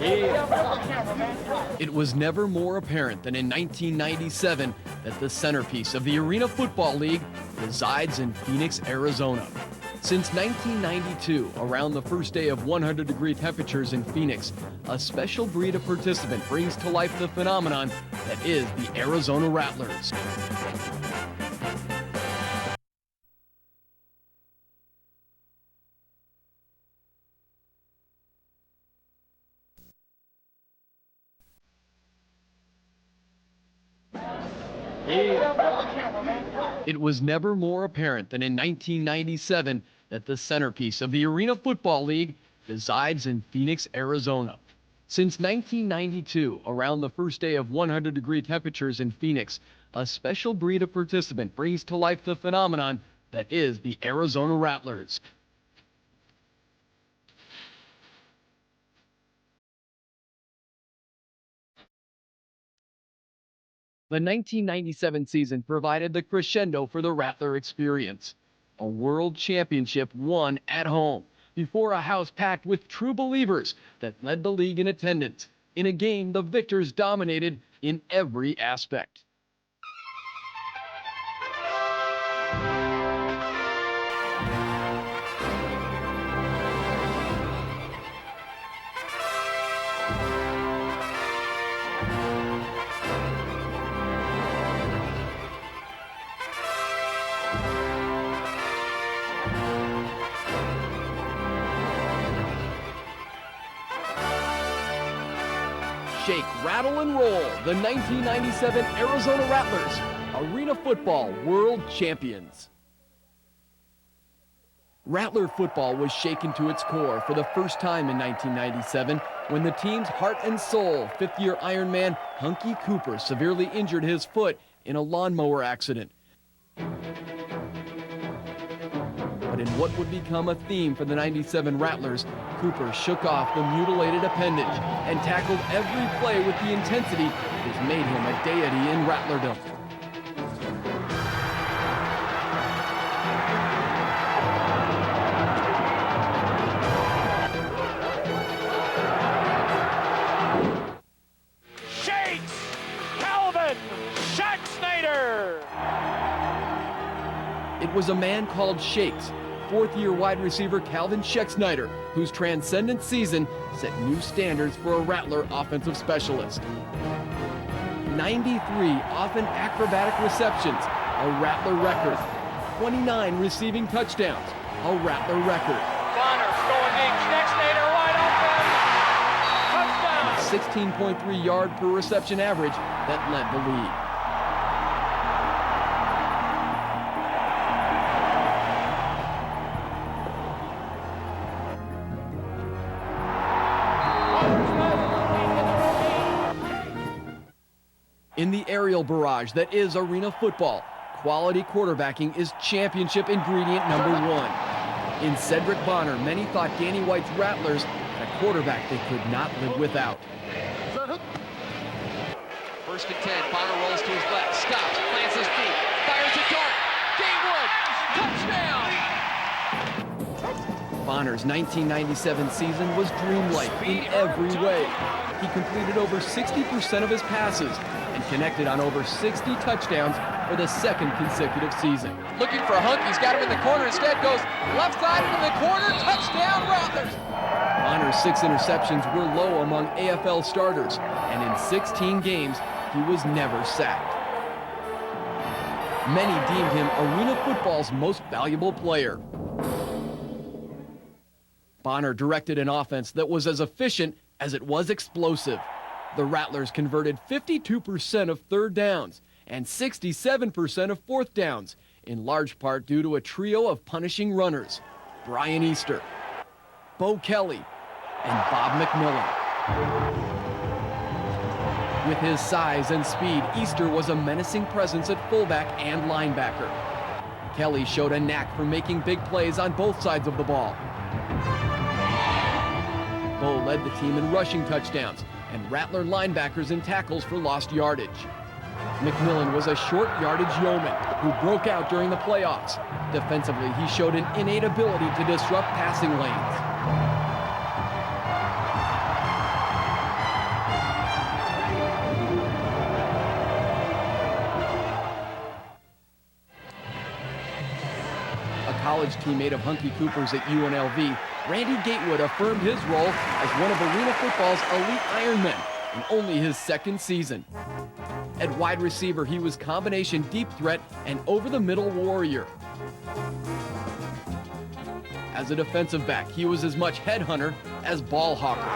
It was never more apparent than in 1997 that the centerpiece of the Arena Football League resides in Phoenix, Arizona. Since 1992, around the first day of 100-degree temperatures in Phoenix, a special breed of participant brings to life the phenomenon that is the Arizona Rattlers. It was never more apparent than in 1997 that the centerpiece of the Arena Football League resides in Phoenix, Arizona. Since 1992, around the first day of 100-degree temperatures in Phoenix, a special breed of participant brings to life the phenomenon that is the Arizona Rattlers. The 1997 season provided the crescendo for the Rattler experience. A world championship won at home before a house packed with true believers that led the league in attendance in a game the victors dominated in every aspect. Shake, rattle, and roll, the 1997 Arizona Rattlers, Arena Football World Champions. Rattler football was shaken to its core for the first time in 1997 when the team's heart and soul, fifth-year Ironman Hunky Cooper severely injured his foot in a lawnmower accident. But in what would become a theme for the 97 Rattlers, Cooper shook off the mutilated appendage and tackled every play with the intensity that has made him a deity in Rattlerdom. It was a man called Shakes, fourth-year wide receiver Calvin Scheck-Snyder, whose transcendent season set new standards for a Rattler offensive specialist. 93 often acrobatic receptions, a Rattler record. 29 receiving touchdowns, a Rattler record. Bonner going deep, Scheck-Snyder wide open. Touchdown! 16.3 yard per reception average that led the league. In the aerial barrage that is Arena Football, quality quarterbacking is championship ingredient number one. In Cedric Bonner, many thought Danny White's Rattlers had a quarterback they could not live without. First and 10, Bonner rolls to his left, stops, plants his feet, fires a dart, touchdown! Bonner's 1997 season was dreamlike in every way. He completed over 60% of his passes and connected on over 60 touchdowns for the second consecutive season. Looking for a Hunk, he's got him in the corner, instead goes left side into the corner, touchdown Rattlers! Bonner's 6 interceptions were low among AFL starters, and in 16 games, he was never sacked. Many deemed him Arena Football's most valuable player. Bonner directed an offense that was as efficient as it was explosive. The Rattlers converted 52% of third downs and 67% of fourth downs, in large part due to a trio of punishing runners, Brian Easter, Bo Kelly, and Bob McMillan. With his size and speed, Easter was a menacing presence at fullback and linebacker. Kelly showed a knack for making big plays on both sides of the ball. Bo led the team in rushing touchdowns and Rattler linebackers in tackles for lost yardage. McMillan was a short yardage yeoman who broke out during the playoffs. Defensively, he showed an innate ability to disrupt passing lanes. college teammate of Hunky Cooper's at UNLV, Randy Gatewood affirmed his role as one of Arena football's elite Ironmen in only his second season. At wide receiver, he was combination deep threat and over-the-middle warrior. As a defensive back, he was as much headhunter as ball hawker.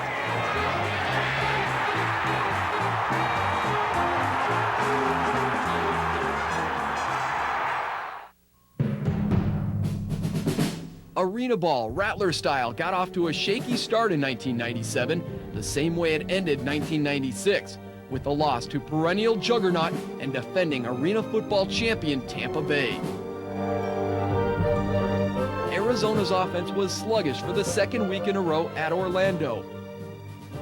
Arena ball, Rattler style, got off to a shaky start in 1997, the same way it ended 1996, with a loss to perennial juggernaut and defending Arena football champion Tampa Bay. Arizona's offense was sluggish for the second week in a row at Orlando.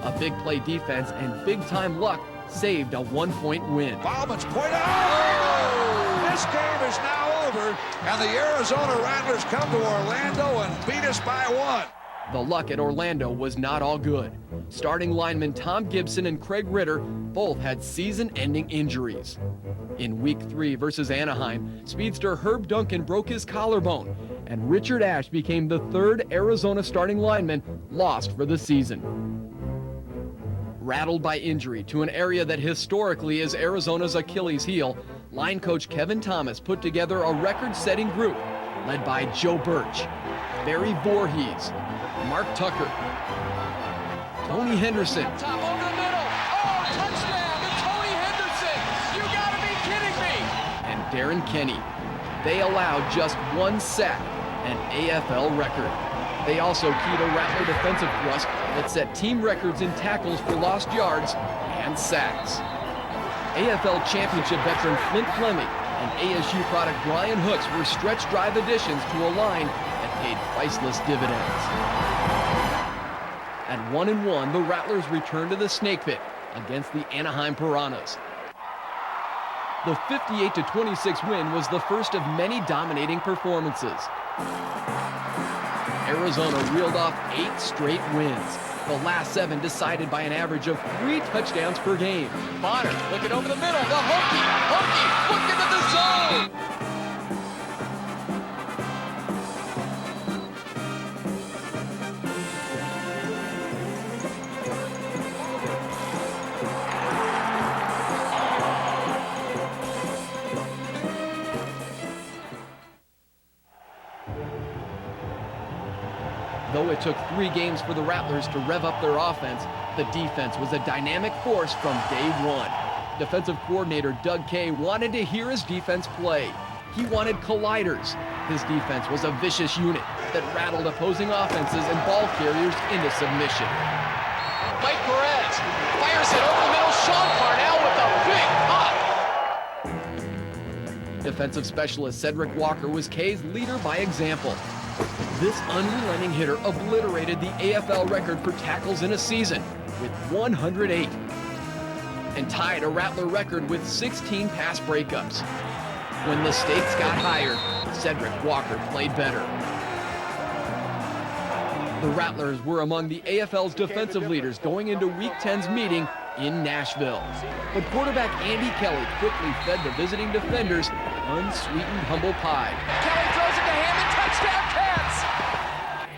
A big play defense and big-time luck saved a one-point win. Bauman's point out. This game is now over, and the Arizona Rattlers come to Orlando and beat us by one. The luck at Orlando was not all good. Starting linemen Tom Gibson and Craig Ritter both had season-ending injuries. In Week 3 versus Anaheim, speedster Herb Duncan broke his collarbone, and Richard Ashe became the third Arizona starting lineman lost for the season. Rattled by injury to an area that historically is Arizona's Achilles heel, line coach Kevin Thomas put together a record-setting group led by Joe Birch, Barry Voorhees, Mark Tucker, Tony Henderson, Top over the middle. Oh, touchdown to Tony Henderson. You gotta be kidding me. and Darren Kenny. They allowed just one sack, an AFL record. They also keyed a Rattler defensive thrust that set team records in tackles for lost yards and sacks. AFL championship veteran Flint Fleming and ASU product Brian Hooks were stretch drive additions to a line that paid priceless dividends. At 1-1, the Rattlers returned to the Snake Pit against the Anaheim Piranhas. The 58-26 win was the first of many dominating performances. Arizona reeled off 8 straight wins, the last 7 decided by an average of 3 touchdowns per game. Bonner looking over the middle. The Hokie looking at the zone. Though it took 3 games for the Rattlers to rev up their offense, the defense was a dynamic force from day one. Defensive coordinator Doug Kay wanted to hear his defense play. He wanted colliders. His defense was a vicious unit that rattled opposing offenses and ball carriers into submission. Mike Perez fires it over the middle. Sean Parnell with a big pop. Defensive specialist Cedric Walker was Kay's leader by example. This unrelenting hitter obliterated the AFL record for tackles in a season with 108 and tied a Rattler record with 16 pass breakups. When the stakes got higher, Cedric Walker played better. The Rattlers were among the AFL's defensive leaders going into Week 10's meeting in Nashville. But quarterback Andy Kelly quickly fed the visiting defenders unsweetened humble pie. Kelly throws it to Hammond. Touchdown, Cats.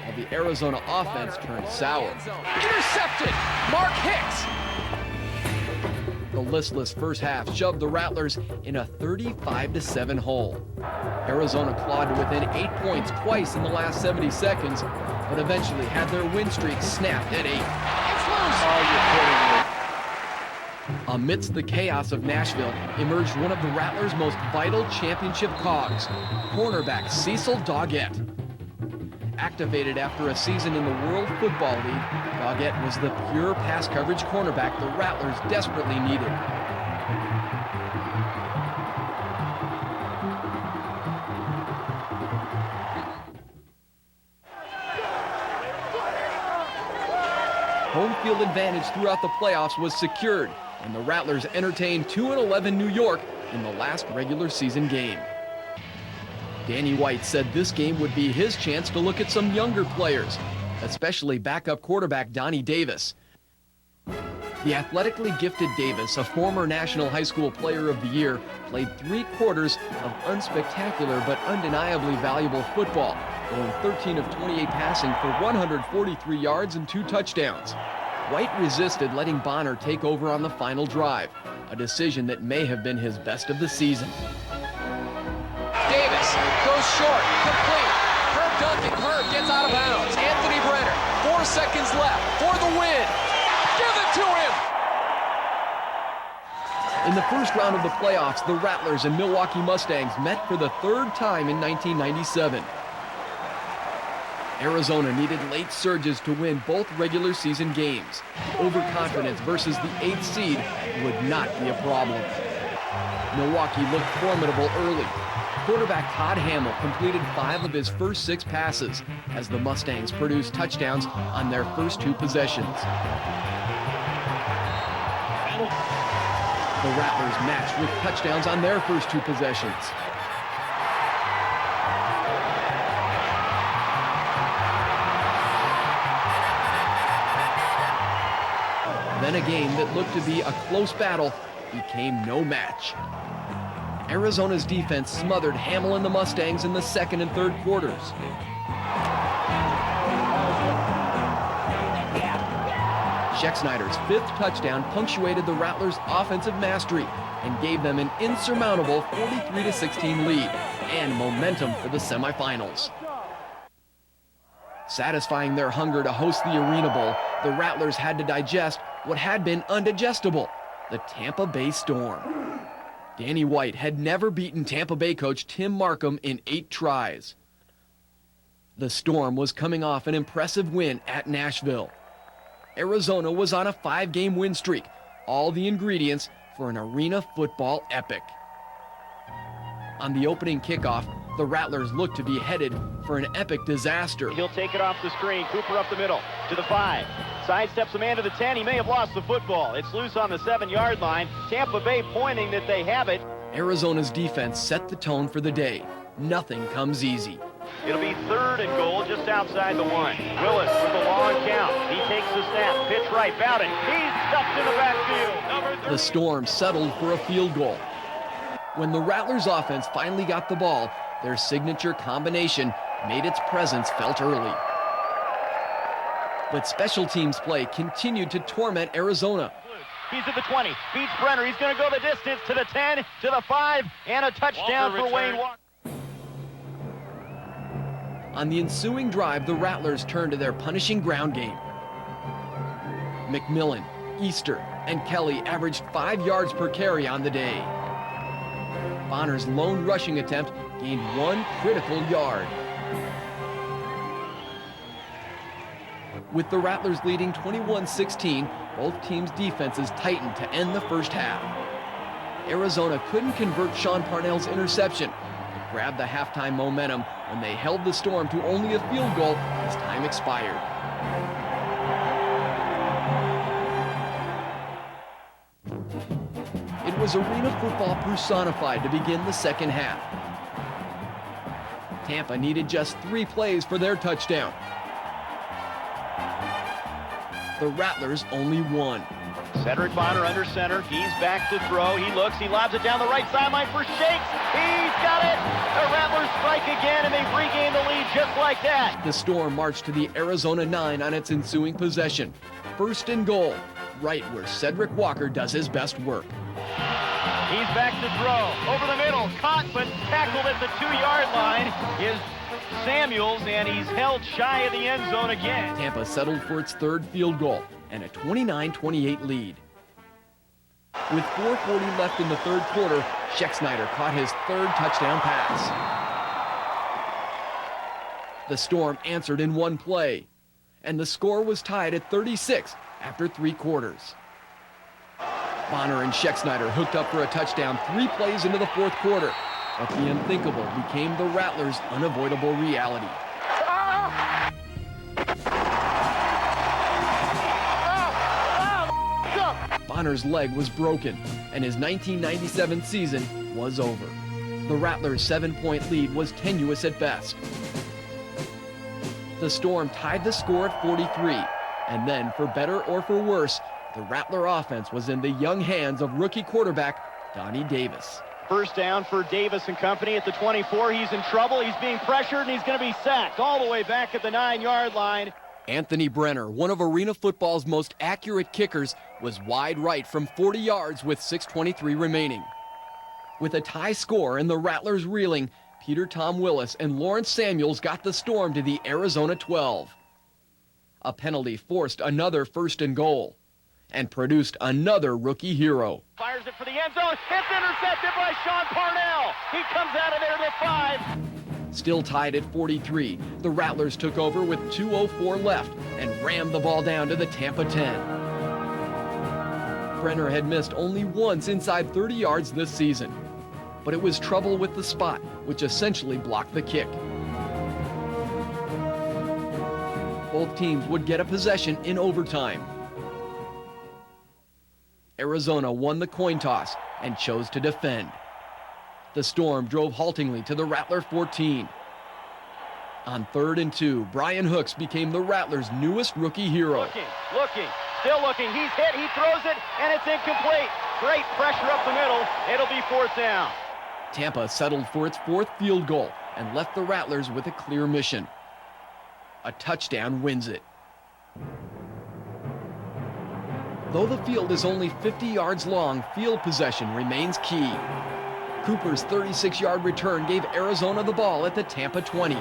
While the Arizona offense turned sour. Intercepted. Mark Hicks. The listless first half shoved the Rattlers in a 35-7 hole. Arizona clawed to within 8 points twice in the last 70 seconds, but eventually had their win streak snapped at 8. It's loose. Oh, you're kidding me. Amidst the chaos of Nashville emerged one of the Rattlers' most vital championship cogs, cornerback Cecil Doggett. Activated after a season in the World Football League, Doggett was the pure pass coverage cornerback the Rattlers desperately needed. Home field advantage throughout the playoffs was secured, and the Rattlers entertained 2-11 New York in the last regular season game. Danny White said this game would be his chance to look at some younger players, especially backup quarterback Donnie Davis. The athletically gifted Davis, a former National High School Player of the Year, played 3/4 of unspectacular but undeniably valuable football, going 13 of 28 passing for 143 yards and 2 touchdowns. White resisted letting Bonner take over on the final drive, a decision that may have been his best of the season. Davis goes short, complete. Herb Duncan, Herb gets out of bounds. Anthony Brenner, 4 seconds left for the win. Give it to him! In the first round of the playoffs, the Rattlers and Milwaukee Mustangs met for the 3rd time in 1997. Arizona needed late surges to win both regular season games. Overconfidence versus the 8th seed would not be a problem. Milwaukee looked formidable early. Quarterback Todd Hamill completed 5 of his first 6 passes as the Mustangs produced touchdowns on their first 2 possessions. The Rattlers matched with touchdowns on their first 2 possessions. Then a game that looked to be a close battle became no match. Arizona's defense smothered Hamill and the Mustangs in the 2nd and 3rd quarters. Schexnayder's 5th touchdown punctuated the Rattlers' offensive mastery and gave them an insurmountable 43-16 lead and momentum for the semifinals. Satisfying their hunger to host the Arena Bowl, the Rattlers had to digest what had been undigestible, the Tampa Bay Storm. Danny White had never beaten Tampa Bay coach Tim Markham in 8 tries. The Storm was coming off an impressive win at Nashville. Arizona was on a 5-game win streak, all the ingredients for an arena football epic. On the opening kickoff, the Rattlers looked to be headed for an epic disaster. He'll take it off the screen. Cooper up the middle to the 5. Sidesteps a man to the 10. He may have lost the football. It's loose on the 7-yard line. Tampa Bay pointing that they have it. Arizona's defense set the tone for the day. Nothing comes easy. It'll be 3rd and goal just outside the 1. Willis with a long count. He takes the snap. Pitch right. Bowden. He's stuffed in the backfield. The Storm settled for a field goal. When the Rattlers offense finally got the ball, their signature combination made its presence felt early. But special teams play continued to torment Arizona. He's at the 20. Beats Brenner. He's going to go the distance to the 10, to the 5, and a touchdown for Wayne Walker. On the ensuing drive, the Rattlers turned to their punishing ground game. McMillan, Easter, and Kelly averaged 5 yards per carry on the day. Bonner's lone rushing attempt gained 1 critical yard. With the Rattlers leading 21-16, both teams' defenses tightened to end the first half. Arizona couldn't convert Sean Parnell's interception, but grabbed the halftime momentum when they held the Storm to only a field goal as time expired. It was arena football personified to begin the second half. Tampa needed just 3 plays for their touchdown. The Rattlers only 1. Cedric Bonner under center. He's back to throw. He looks. He lobs it down the right sideline for Shakes. He's got it. The Rattlers strike again, and they've regained the lead just like that. The Storm marched to the Arizona 9 on its ensuing possession. 1st and goal, right where Cedric Walker does his best work. He's back to throw. Over the middle. Caught, but tackled at the 2-yard line is Samuels, and he's held shy of the end zone again. Tampa settled for its 3rd field goal and a 29-28 lead. With 4:40 left in the 3rd quarter, Schexnayder caught his 3rd touchdown pass. The Storm answered in 1 play, and the score was tied at 36 after 3 quarters. Bonner and Schexnayder hooked up for a touchdown 3 plays into the 4th quarter, but the unthinkable became the Rattlers' unavoidable reality. Bonner's leg was broken, and his 1997 season was over. The Rattlers' 7-point lead was tenuous at best. The Storm tied the score at 43, and then, for better or for worse, the Rattler offense was in the young hands of rookie quarterback Donnie Davis. First down for Davis and company at the 24. He's in trouble. He's being pressured, and he's going to be sacked all the way back at the 9-yard line. Anthony Brenner, one of Arena football's most accurate kickers, was wide right from 40 yards with 6:23 remaining. With a tie score and the Rattlers reeling, Peter Tom Willis and Lawrence Samuels got the Storm to the Arizona 12. A penalty forced another 1st and goal and produced another rookie hero. Fires it for the end zone. It's intercepted by Sean Parnell. He comes out of there to 5. Still tied at 43, the Rattlers took over with 2:04 left and rammed the ball down to the Tampa 10. Brenner had missed only once inside 30 yards this season, but it was trouble with the spot, which essentially blocked the kick. Both teams would get a possession in overtime. Arizona won the coin toss and chose to defend. The Storm drove haltingly to the Rattler 14. On 3rd and 2, Brian Hooks became the Rattlers' newest rookie hero. Still looking. He's hit, he throws it, and it's incomplete. Great pressure up the middle. It'll be 4th down. Tampa settled for its 4th field goal and left the Rattlers with a clear mission. A touchdown wins it. Though the field is only 50 yards long, field possession remains key. Cooper's 36-yard return gave Arizona the ball at the Tampa 20.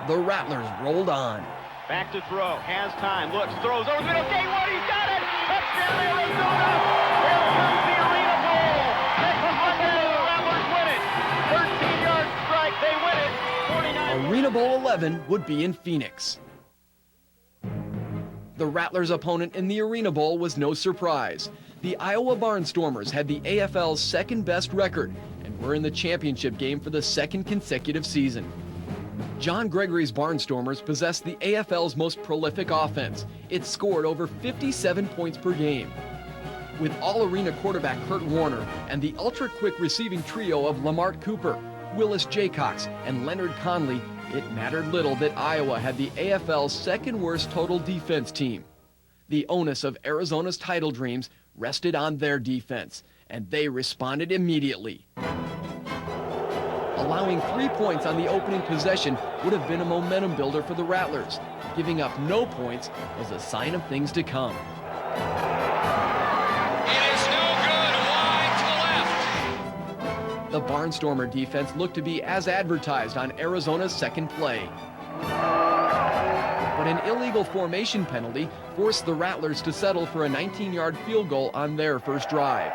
The Rattlers rolled on. Back to throw, has time, looks, throws over the middle. Day one, he's got it! Touchdown, Arizona! Here comes the Arena Bowl! Next Monday, the Rattlers win it! 13-yard strike, they win it! 49. Arena Bowl 11 would be in Phoenix. The Rattlers' opponent in the Arena Bowl was no surprise. The Iowa Barnstormers had the AFL's 2nd-best record and were in the championship game for the 2nd consecutive season. John Gregory's Barnstormers possessed the AFL's most prolific offense. It scored over 57 points per game. With all-arena quarterback Kurt Warner and the ultra-quick receiving trio of Lamart Cooper, Willis Jaycox, and Leonard Conley, it mattered little that Iowa had the AFL's 2nd-worst total defense team. The onus of Arizona's title dreams rested on their defense, and they responded immediately. Allowing 3 points on the opening possession would have been a momentum builder for the Rattlers. Giving up no points was a sign of things to come. It is no good, wide to the left. The Barnstormer defense looked to be as advertised on Arizona's 2nd play. But an illegal formation penalty forced the Rattlers to settle for a 19-yard field goal on their first drive.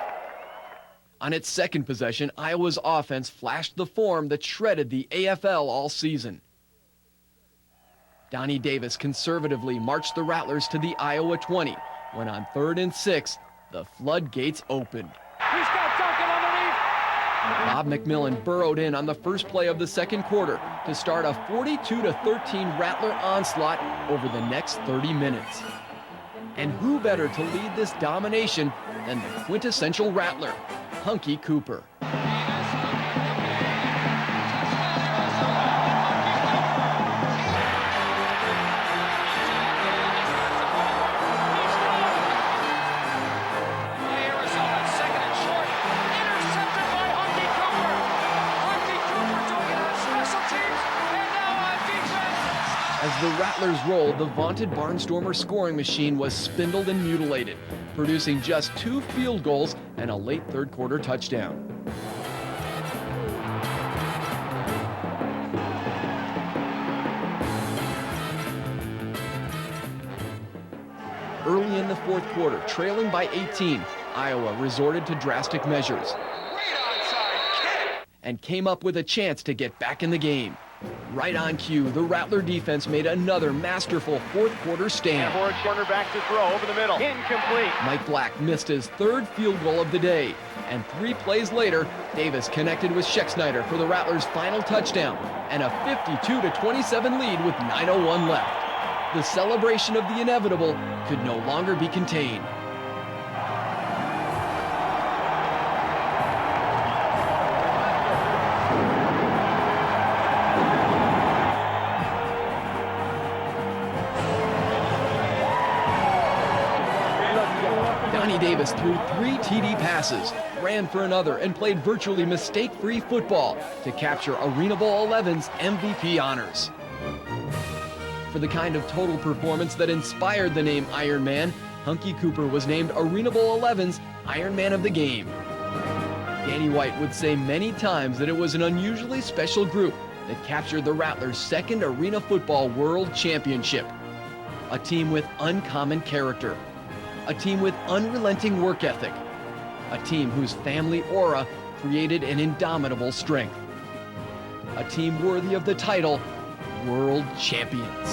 On its 2nd possession, Iowa's offense flashed the form that shredded the AFL all season. Donnie Davis conservatively marched the Rattlers to the Iowa 20, when on 3rd and 6, the floodgates opened. He's got Duncan underneath. Bob McMillan burrowed in on the first play of the 2nd quarter to start a 42-13 Rattler onslaught over the next 30 minutes. And who better to lead this domination than the quintessential Rattler, Hunky Cooper. As the Rattlers rolled, the vaunted Barnstormer scoring machine was spindled and mutilated, producing just 2 field goals and a late 3rd quarter touchdown. Early in the 4th quarter, trailing by 18, Iowa resorted to drastic measures and came up with a chance to get back in the game. Right on cue, the Rattler defense made another masterful 4th quarter stand. Corner back to throw over the middle. Incomplete. Mike Black missed his 3rd field goal of the day. And 3 plays later, Davis connected with Schexnayder for the Rattlers' final touchdown and a 52-27 lead with 9:01 left. The celebration of the inevitable could no longer be contained. Johnny Davis threw 3 TD passes, ran for another, and played virtually mistake-free football to capture Arena Bowl 11's MVP honors. For the kind of total performance that inspired the name Iron Man, Hunky Cooper was named Arena Bowl 11's Iron Man of the Game. Danny White would say many times that it was an unusually special group that captured the Rattlers' second Arena Football World Championship. A team with uncommon character. A team with unrelenting work ethic. A team whose family aura created an indomitable strength. A team worthy of the title World Champions.